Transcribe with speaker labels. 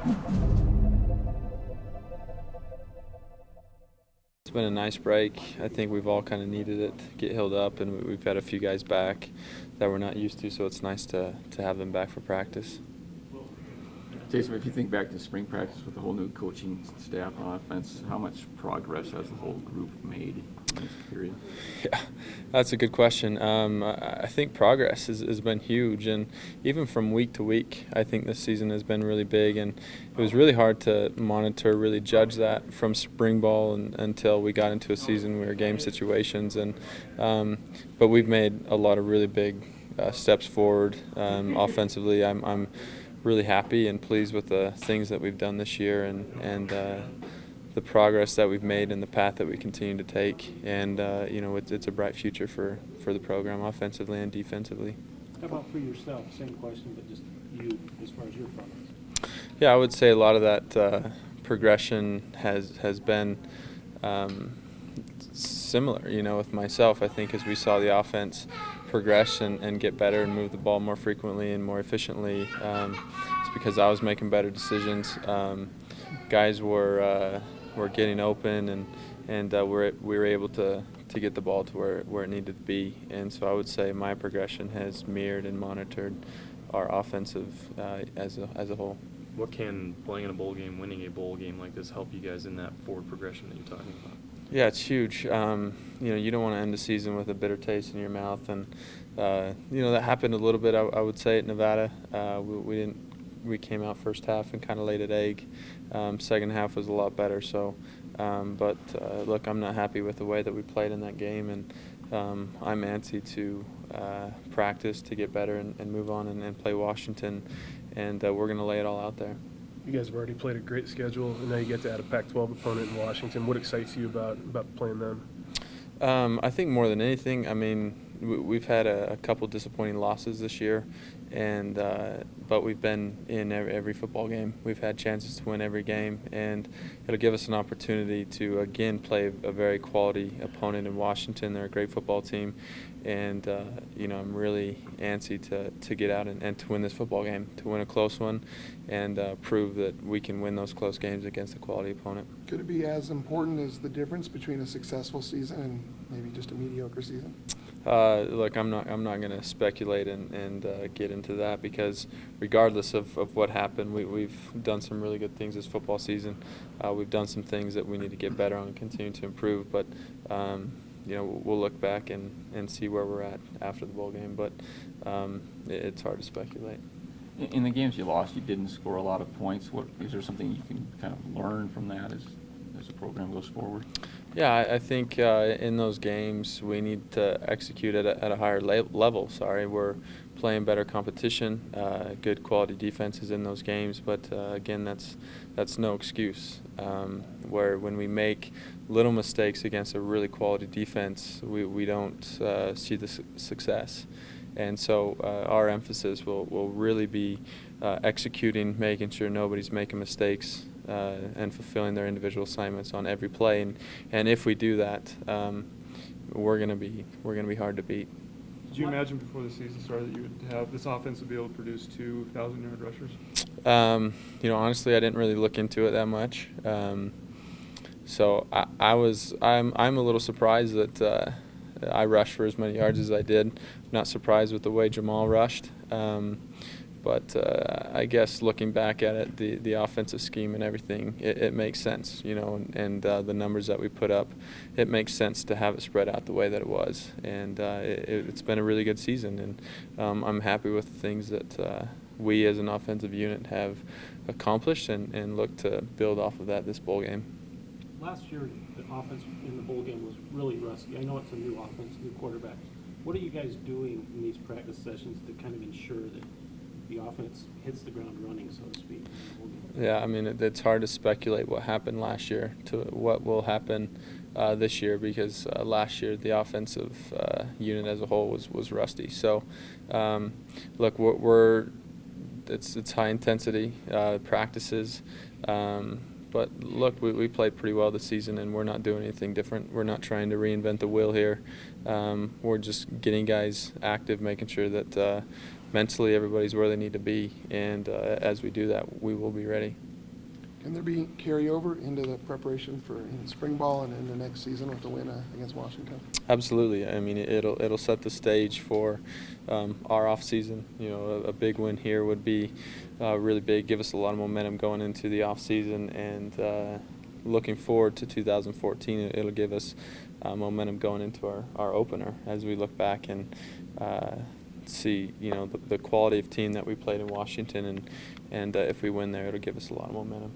Speaker 1: It's been a nice break. I think we've all kind of needed it to get healed up, and we've had a few guys back that we're not used to, so it's nice to have them back for practice.
Speaker 2: Taysom, if you think back to spring practice with the whole new coaching staff on offense, how much progress has the whole group made in this period?
Speaker 1: Yeah, that's a good question. I think progress has been huge, and even from week to week, I think this season has been really big, and it was really hard to monitor, really judge that from spring ball until we got into a season where game situations, and but we've made a lot of really big steps forward offensively. I'm really happy and pleased with the things that we've done this year and the progress that we've made and the path that we continue to take. And it's a bright future for the program offensively and defensively.
Speaker 3: How about for yourself? Same question, but just you as far as your progress.
Speaker 1: Yeah, I would say a lot of that progression has been similar. With myself, I think as we saw the offense progress and get better and move the ball more frequently and more efficiently, it's because I was making better decisions. Guys were getting open and we were able to get the ball to where it needed to be. And so I would say my progression has mirrored and monitored our offensive as a whole.
Speaker 4: What can playing in a bowl game, winning a bowl game like this, help you guys in that forward progression that you're talking about?
Speaker 1: Yeah, it's huge. You don't want to end the season with a bitter taste in your mouth, and that happened a little bit. I would say at Nevada, we came out first half and kind of laid an egg. Second half was a lot better. So, look, I'm not happy with the way that we played in that game, and I'm antsy to practice to get better and move on and play Washington, and we're going to lay it all out there.
Speaker 5: You guys have already played a great schedule, and now you get to add a Pac-12 opponent in Washington. What excites you about playing them?
Speaker 1: I think more than anything, we've had a couple disappointing losses this year, and but we've been in every football game. We've had chances to win every game, and it'll give us an opportunity to again play a very quality opponent in Washington. They're a great football team, and I'm really antsy to get out and to win this football game, to win a close one, and prove that we can win those close games against a quality opponent.
Speaker 6: Could it be as important as the difference between a successful season and maybe just a mediocre season?
Speaker 1: Look, I'm not going to speculate and get into that, because regardless of what happened, we've done some really good things this football season. We've done some things that we need to get better on and continue to improve. But we'll look back and see where we're at after the bowl game. But it's hard to speculate.
Speaker 2: In the games you lost, you didn't score a lot of points. Is there something you can kind of learn from that as the program goes forward?
Speaker 1: Yeah, I think in those games we need to execute at a higher level. We're playing better competition, good quality defenses in those games, but again, that's no excuse. Where when we make little mistakes against a really quality defense, we don't see the success. And so our emphasis will really be executing, making sure nobody's making mistakes, and fulfilling their individual assignments on every play. And if we do that, we're gonna be hard to beat.
Speaker 7: Did you imagine before the season started that you would have this offense to be able to produce 2,000-yard rushers?
Speaker 1: Honestly, I didn't really look into it that much. So I'm a little surprised that I rushed for as many yards as I did. Not surprised with the way Jamal rushed. But I guess looking back at it, the offensive scheme and everything, it makes sense, and the numbers that we put up, it makes sense to have it spread out the way that it was. And it's been a really good season, and I'm happy with the things that we as an offensive unit have accomplished and look to build off of that this bowl game.
Speaker 3: Last year, the offense in the bowl game was really rusty. I know it's a new offense, new quarterback. What are you guys doing in these practice sessions to kind of ensure that the offense hits the ground running, so to speak?
Speaker 1: Yeah, it's hard to speculate what happened last year to what will happen this year, because last year the offensive unit as a whole was rusty. So, look, it's high intensity practices. But look, we played pretty well this season, and we're not doing anything different. We're not trying to reinvent the wheel here. We're just getting guys active, making sure that mentally everybody's where they need to be. And as we do that, we will be ready.
Speaker 6: Can there be carryover into the preparation for in spring ball and into next season with the win against Washington?
Speaker 1: Absolutely. I mean, it'll set the stage for our off season. You know, a big win here would be really big, give us a lot of momentum going into the off season, and looking forward to 2014. It'll give us momentum going into our opener as we look back and see, you know, the quality of team that we played in Washington, and if we win there, it'll give us a lot of momentum.